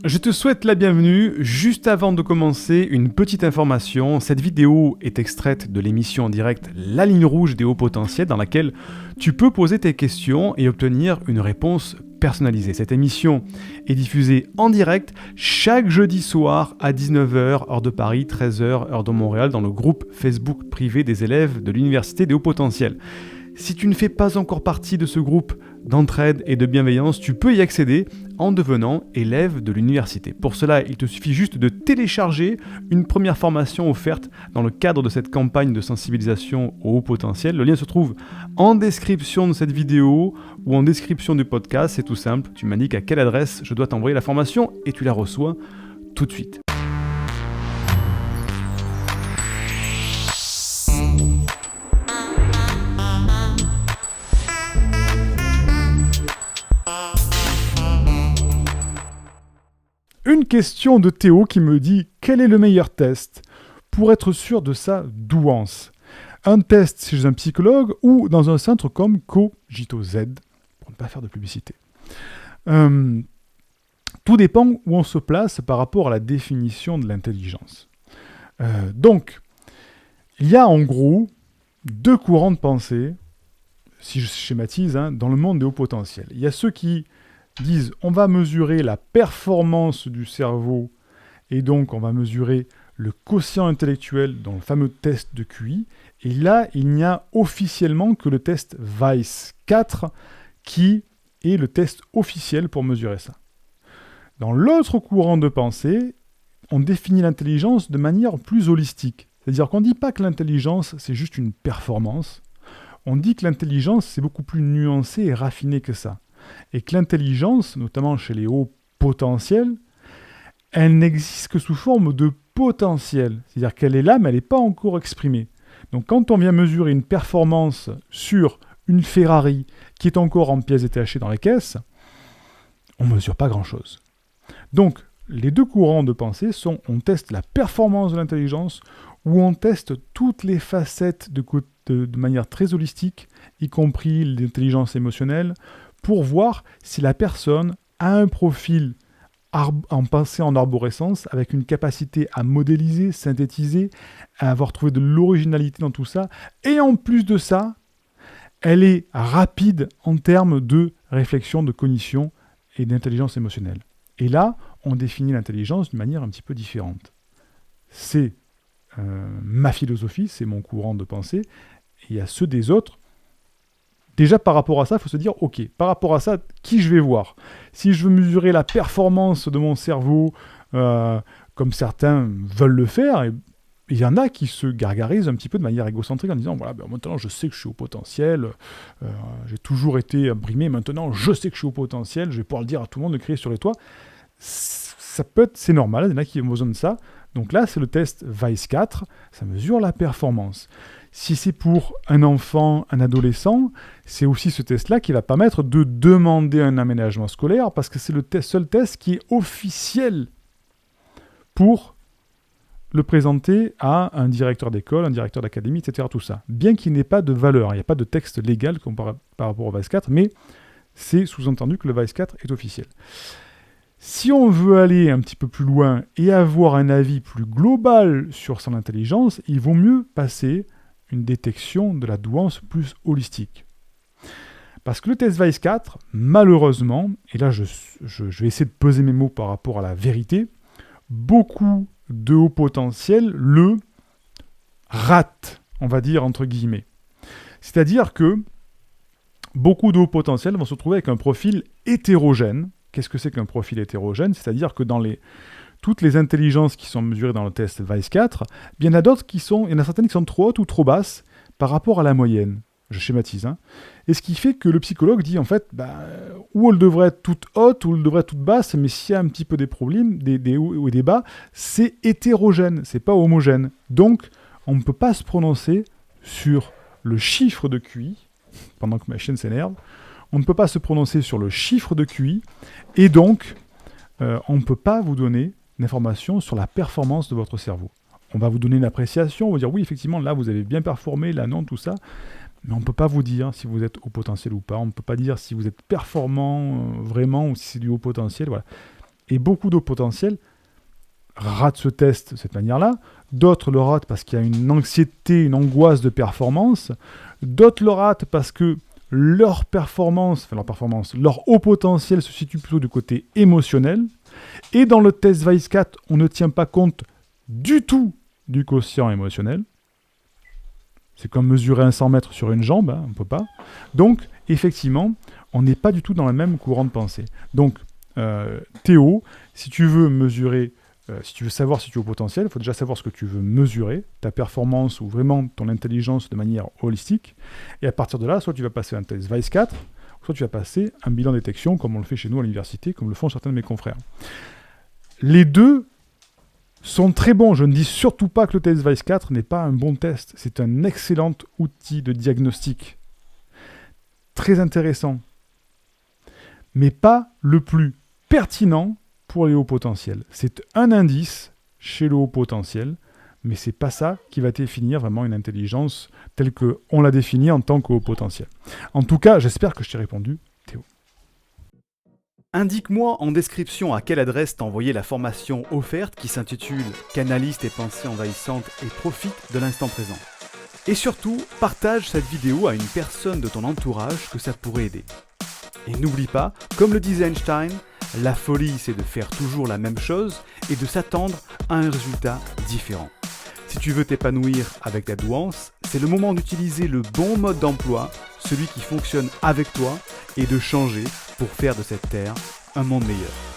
Je te souhaite la bienvenue. Juste avant de commencer, une petite information. Cette vidéo est extraite de l'émission en direct La Ligne Rouge des hauts potentiels dans laquelle tu peux poser tes questions et obtenir une réponse personnalisée. Cette émission est diffusée en direct chaque jeudi soir à 19h, heure de Paris, 13h, heure de Montréal, dans le groupe Facebook privé des élèves de l'Université des hauts potentiels. Si tu ne fais pas encore partie de ce groupe d'entraide et de bienveillance, tu peux y accéder en devenant élève de l'université. Pour cela, il te suffit juste de télécharger une première formation offerte dans le cadre de cette campagne de sensibilisation au haut potentiel. Le lien se trouve en description de cette vidéo ou en description du podcast. C'est tout simple, tu m'indiques à quelle adresse je dois t'envoyer la formation et tu la reçois tout de suite. Une question de Théo qui me dit « Quel est le meilleur test pour être sûr de sa douance ? Un test chez un psychologue ou dans un centre comme Cogito Z ?» pour ne pas faire de publicité. Tout dépend où on se place par rapport à la définition de l'intelligence. Donc, il y a en gros deux courants de pensée, si je schématise, dans le monde des hauts potentiels. Il y a ceux qui disent on va mesurer la performance du cerveau et donc on va mesurer le quotient intellectuel dans le fameux test de QI. Et là, il n'y a officiellement que le test Weiss 4 qui est le test officiel pour mesurer ça. Dans l'autre courant de pensée, on définit l'intelligence de manière plus holistique. C'est-à-dire qu'on ne dit pas que l'intelligence, c'est juste une performance. On dit que l'intelligence, c'est beaucoup plus nuancé et raffiné que ça. Et que l'intelligence, notamment chez les hauts potentiels, elle n'existe que sous forme de potentiel. C'est-à-dire qu'elle est là, mais elle n'est pas encore exprimée. Donc quand on vient mesurer une performance sur une Ferrari qui est encore en pièces détachées dans les caisses, on ne mesure pas grand-chose. Donc les deux courants de pensée sont on teste la performance de l'intelligence ou on teste toutes les facettes de manière très holistique, y compris l'intelligence émotionnelle, pour voir si la personne a un profil en pensée en arborescence, avec une capacité à modéliser, synthétiser, à avoir trouvé de l'originalité dans tout ça. Et en plus de ça, elle est rapide en termes de réflexion, de cognition et d'intelligence émotionnelle. Et là, on définit l'intelligence d'une manière un petit peu différente. C'est ma philosophie, c'est mon courant de pensée. Et il y a ceux des autres. Déjà, par rapport à ça, il faut se dire, ok, par rapport à ça, qui je vais voir ? Si je veux mesurer la performance de mon cerveau, comme certains veulent le faire, il y en a qui se gargarisent un petit peu de manière égocentrique en disant, voilà, maintenant je sais que je suis au potentiel, j'ai toujours été imprimé, maintenant je sais que je suis au potentiel, je vais pouvoir le dire à tout le monde de crier sur les toits. C'est normal, il y en a qui ont besoin de ça. Donc là, c'est le test Weiss 4, ça mesure la performance. Si c'est pour un enfant, un adolescent, c'est aussi ce test-là qui va permettre de demander un aménagement scolaire parce que c'est le seul test qui est officiel pour le présenter à un directeur d'école, un directeur d'académie, etc. Tout ça. Bien qu'il n'ait pas de valeur, il n'y a pas de texte légal par rapport au Weiss 4, mais c'est sous-entendu que le Weiss 4 est officiel. Si on veut aller un petit peu plus loin et avoir un avis plus global sur son intelligence, il vaut mieux passer une détection de la douance plus holistique. Parce que le test Weiss 4, malheureusement, et là je vais essayer de peser mes mots par rapport à la vérité, beaucoup de hauts potentiels le ratent, on va dire entre guillemets. C'est-à-dire que beaucoup de hauts potentiels vont se retrouver avec un profil hétérogène. Qu'est-ce que c'est qu'un profil hétérogène ? C'est-à-dire que dans toutes les intelligences qui sont mesurées dans le test Weiss 4, il y en a certaines qui sont trop hautes ou trop basses par rapport à la moyenne. Je schématise. Et ce qui fait que le psychologue dit en fait, ou elle devrait être toute haute, ou elle devrait être toute basse, mais s'il y a un petit peu des problèmes, des hauts et des bas, c'est hétérogène, c'est pas homogène. Donc, on ne peut pas se prononcer sur le chiffre de QI, pendant que ma chienne s'énerve, on ne peut pas se prononcer sur le chiffre de QI, et donc, on ne peut pas vous donner d'informations sur la performance de votre cerveau. On va vous donner une appréciation, on va dire oui, effectivement, là, vous avez bien performé, là, non, tout ça. Mais on ne peut pas vous dire si vous êtes au potentiel ou pas. On ne peut pas dire si vous êtes performant vraiment ou si c'est du haut potentiel. Voilà. Et beaucoup d'hauts potentiels ratent ce test de cette manière-là. D'autres le ratent parce qu'il y a une anxiété, une angoisse de performance. D'autres le ratent parce que leur haut potentiel se situe plutôt du côté émotionnel. Et dans le test Vice4, on ne tient pas compte du tout du quotient émotionnel. C'est comme mesurer un 100 mètres sur une jambe, on ne peut pas. Donc, effectivement, on n'est pas du tout dans le même courant de pensée. Donc, Théo, si tu veux mesurer, si tu veux savoir si tu es au potentiel, il faut déjà savoir ce que tu veux mesurer, ta performance ou vraiment ton intelligence de manière holistique. Et à partir de là, soit tu vas passer un test Vice4, soit tu vas passer un bilan détection, comme on le fait chez nous à l'université, comme le font certains de mes confrères. Les deux sont très bons. Je ne dis surtout pas que le test Vice4 n'est pas un bon test. C'est un excellent outil de diagnostic. Très intéressant. Mais pas le plus pertinent pour les hauts potentiels. C'est un indice chez le haut potentiel, mais c'est pas ça qui va définir vraiment une intelligence telle qu'on l'a définie en tant que haut potentiel. En tout cas, j'espère que je t'ai répondu, Théo. Indique-moi en description à quelle adresse t'as envoyé la formation offerte qui s'intitule « Canalise tes pensées envahissantes et profite de l'instant présent ». Et surtout, partage cette vidéo à une personne de ton entourage que ça pourrait aider. Et n'oublie pas, comme le disait Einstein, la folie c'est de faire toujours la même chose et de s'attendre à un résultat différent. Si tu veux t'épanouir avec ta douance, c'est le moment d'utiliser le bon mode d'emploi, celui qui fonctionne avec toi, et de changer pour faire de cette terre un monde meilleur.